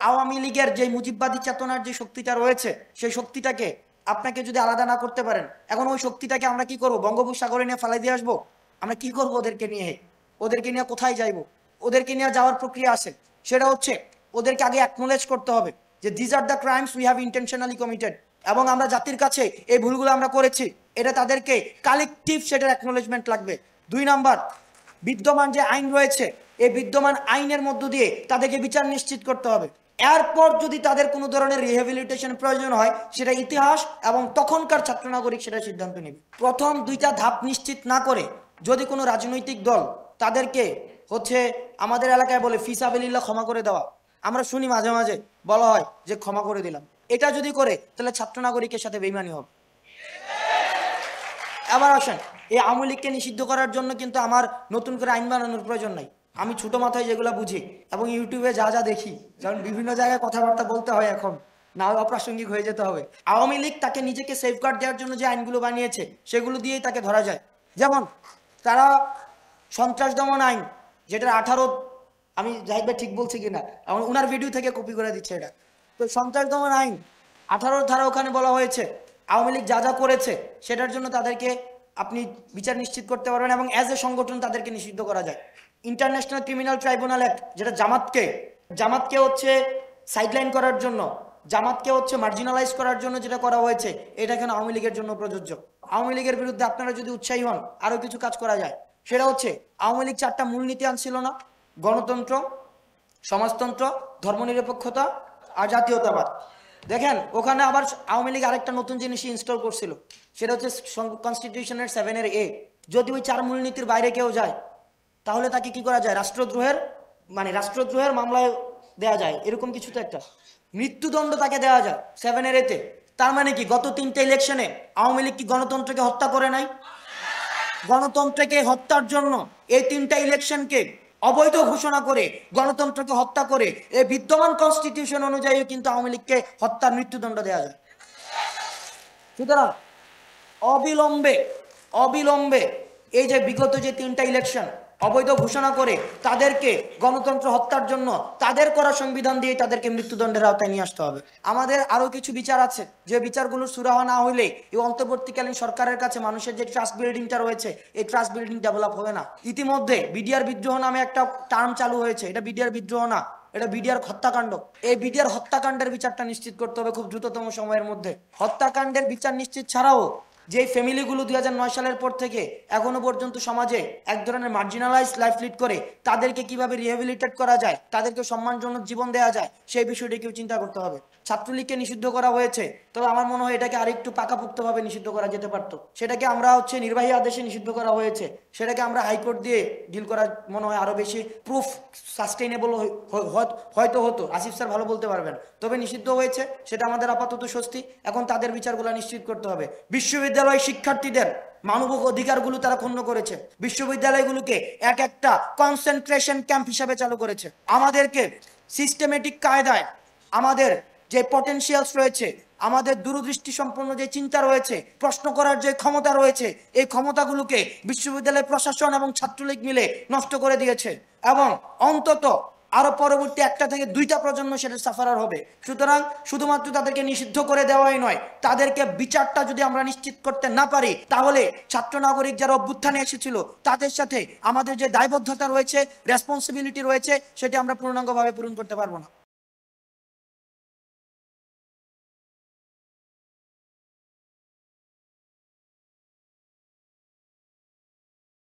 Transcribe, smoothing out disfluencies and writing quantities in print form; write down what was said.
আওয়ামী লীগের যে মুজিববাদী চেতনার যে শক্তিটা রয়েছে, সেই শক্তিটাকে আপনাকে যদি আলাদা না করতে পারেন, এখন ওই শক্তিটাকে আমরা কি করব? বঙ্গোপসাগরে নিয়ে ফালাই দিয়ে আসবো? আমরা কি করব ওদেরকে নিয়ে? ওদেরকে নিয়ে কোথায় যাইব? ওদেরকে নিয়ে যাওয়ার প্রক্রিয়া আছে, সেটা হচ্ছে ওদেরকে আগে অ্যাকনোলেজ করতে হবে যে these are the crimes we have intentionally committed, এবং আমরা জাতির কাছে এই ভুলগুলো আমরা করেছি, এটা তাদেরকে কালেকটিভ সেটার অ্যাকনোলেজমেন্ট লাগবে। 2 নাম্বার, বিদ্যমান যে আইন রয়েছে, এই বিদ্যমান আইনের মধ্য দিয়ে তাদেরকে বিচার নিশ্চিত করতে হবে। এরপর যদি তাদের কোনো ধরনের রিহ্যাবিলিটেশন প্রয়োজন হয়, সেটা ইতিহাস এবং তখনকার ছাত্র নাগরিক সেটা সিদ্ধান্ত নেবে। প্রথম 2টা ধাপ নিশ্চিত না করে যদি কোনো রাজনৈতিক দল তাদেরকে হচ্ছে আমাদের এলাকায় বলে ফিসাবিলিল্লাহ ক্ষমা করে দেওয়া, আমরা শুনি মাঝে মাঝে বলা হয় যে ক্ষমা করে দিলাম, এটা যদি করে তাহলে ছাত্র নাগরিকের সাথে বেইমানি হবে। এবার আসেন, এই আওয়ামী লীগকে নিষিদ্ধ করার জন্য কিন্তু আমার নতুন করে আইন বানানোর প্রয়োজন নাই। আমি ছোট মাথায় যেগুলো বুঝি এবং ইউটিউবে যা যা দেখি, কারণ বিভিন্ন জায়গায় কথাবার্তা বলতে হয়, এখন না অপ্রাসঙ্গিক হয়ে যেতে হবে। আওয়ামী লীগ তাকে নিজেকে সেফগার্ড দেওয়ার জন্য যে আইনগুলো বানিয়েছে সেগুলো দিয়েই তাকে ধরা যায়। যেমন তারা সন্ত্রাস দমন আইন, যেটা 18, আমি জাহিদ ভাই ঠিক বলছি কিনা, এবং ওনার ভিডিও থেকে কপি করে দিচ্ছে এটা, তো সন্ত্রাস দমন আইন 18 ধারা ওখানে বলা হয়েছে আওয়ামী লীগ যা যা করেছে সেটার জন্য তাদেরকে আপনি বিচার নিশ্চিত করতে পারবেন এবং অ্যাজ এ সংগঠন তাদেরকে নিষিদ্ধ করা যায়। ইন্টারন্যাশনাল ক্রিমিনাল ট্রাইব্যুনাল অ্যাক্ট, যেটা জামাতকে হচ্ছে সাইডলাইন করার জন্য, জামাতকে হচ্ছে মার্জিনালাইজ করার জন্য যেটা করা হয়েছে, এটা এখানে আওয়ামী লীগের জন্য প্রযোজ্য। আওয়ামী লীগের বিরুদ্ধে আপনারা যদি উৎসাহী হন, আরো কিছু কাজ করা যায়। সেটা হচ্ছে আওয়ামী লীগ 4টা মূলনীতি আনছিল না? গণতন্ত্র, সমাজতন্ত্র, ধর্মনিরপেক্ষতা আর জাতীয়তাবাদ। দেখেন ওখানে আবার আওয়ামী লীগ আরেকটা নতুন জিনিস ইনস্টল করছিল, সেটা হচ্ছে কনস্টিটিউশনের 7-এ। যদি ওই 4 মূলনীতির বাইরে কেউ যায় তাহলে তাকে কি করা যায়? রাষ্ট্রদ্রোহের মামলায় দেয়া যায়, এরকম কিছু তো একটা। মৃত্যুদণ্ড তাকে দেওয়া যায় 7-এ। তার মানে কি গত 3টে ইলেকশনে আওয়ামী লীগ কি গণতন্ত্রকে হত্যা করে নাই? গণতন্ত্রকে হত্যার জন্য এই 3টা ইলেকশনকে অবৈধ ঘোষণা করে, গণতন্ত্রকে হত্যা করে, এই বিদ্যমান কনস্টিটিউশন অনুযায়ী কিন্তু আওয়ামী লীগকে হত্যার মৃত্যুদণ্ড দেওয়া যায়। সুতরাং অবিলম্বে এই যে বিগত যে 3টা ইলেকশন অবৈধ ঘোষণা করে তাদেরকে গণতন্ত্র হত্যার জন্য তাদের করা সংবিধান দিয়ে তাদেরকে মৃত্যুদণ্ডের আওতায় নিয়ে আসতে হবে। আমাদের আরো কিছু বিচার আছে, যে বিচারগুলো সুরাহা না হইলে এই অন্তর্বর্তীকালীন সরকারের কাছে মানুষের যে ট্রাস্ট বিল্ডিংটা রয়েছে, এই ট্রাস্ট বিল্ডিং ডেভেলপ হবে না। ইতিমধ্যে বিডিআর বিদ্রোহ নামে একটা টার্ম চালু হয়েছে, এটা বিডিআর বিদ্রোহ না, এটা বিডিআর হত্যাকাণ্ড। এই বিডিআর হত্যাকাণ্ডের বিচারটা নিশ্চিত করতে হবে খুব দ্রুততম সময়ের মধ্যে। হত্যাকাণ্ডের বিচার নিশ্চিত ছাড়াও যে ফ্যামিলিগুলো 2009 সালের পর থেকে এখনো পর্যন্ত সমাজে এক ধরনের মার্জিনালাইজ লাইফ লিড করে, তাদেরকে কিভাবে রিহ্যাবিলিটেট করা যায়, তাদেরকে সম্মানজনক জীবন দেওয়া যায়, সেই বিষয়টিকেও চিন্তা করতে হবে। ছাত্রলীগকে নিষিদ্ধ করা হয়েছে, তবে আমার মনে হয় এটাকে আরেকটু পাকাপোক্তভাবে নিষিদ্ধ করা যেতে পারতো। সেটাকে আমরা হচ্ছে নির্বাহী আদেশে নিষিদ্ধ করা হয়েছে, সেটাকে আমরা হাইকোর্ট দিয়ে ডিল করা মনে হয় আরো বেশি প্রুফ সাস্টেইনেবল হয়তো হতো। আসিফ স্যার ভালো বলতে পারবেন, তবে নিষিদ্ধ হয়েছে, সেটা আমাদের আপাতত স্বস্তি। এখন তাদের বিচারগুলো নিশ্চিত করতে হবে। বিশ্ববিদ্যালয় শিক্ষার্থীদের মানবিক অধিকারগুলো তারা ক্ষুণ্ণ করেছে, বিশ্ববিদ্যালয়গুলোকে এক একটা কনসেন্ট্রেশন ক্যাম্প হিসাবে চালু করেছে। আমাদেরকে সিস্টেমেটিক কায়দায় আমাদের যে পটেনশিয়ালস রয়েছে, আমাদের দূরদৃষ্টি সম্পন্ন যে চিন্তা রয়েছে, প্রশ্ন করার যে ক্ষমতা রয়েছে, এই ক্ষমতাগুলোকে বিশ্ববিদ্যালয় প্রশাসন এবং ছাত্রলীগ মিলে নষ্ট করে দিয়েছে, এবং অন্তত আরো পরবর্তী 1টা থেকে 2টা প্রজন্ম সেটা সাফারার হবে। সুতরাং শুধুমাত্র তাদেরকে নিষিদ্ধ করে দেওয়াই নয়, তাদেরকে বিচারটা যদি আমরা নিশ্চিত করতে না পারি, তাহলে ছাত্র নাগরিক যারা অভ্যুত্থানে এসেছিল তাদের সাথে আমাদের যে দায়বদ্ধতা রয়েছে, রেসপন্সিবিলিটি রয়েছে, সেটা আমরা পূর্ণাঙ্গভাবে পূরণ করতে পারবো না।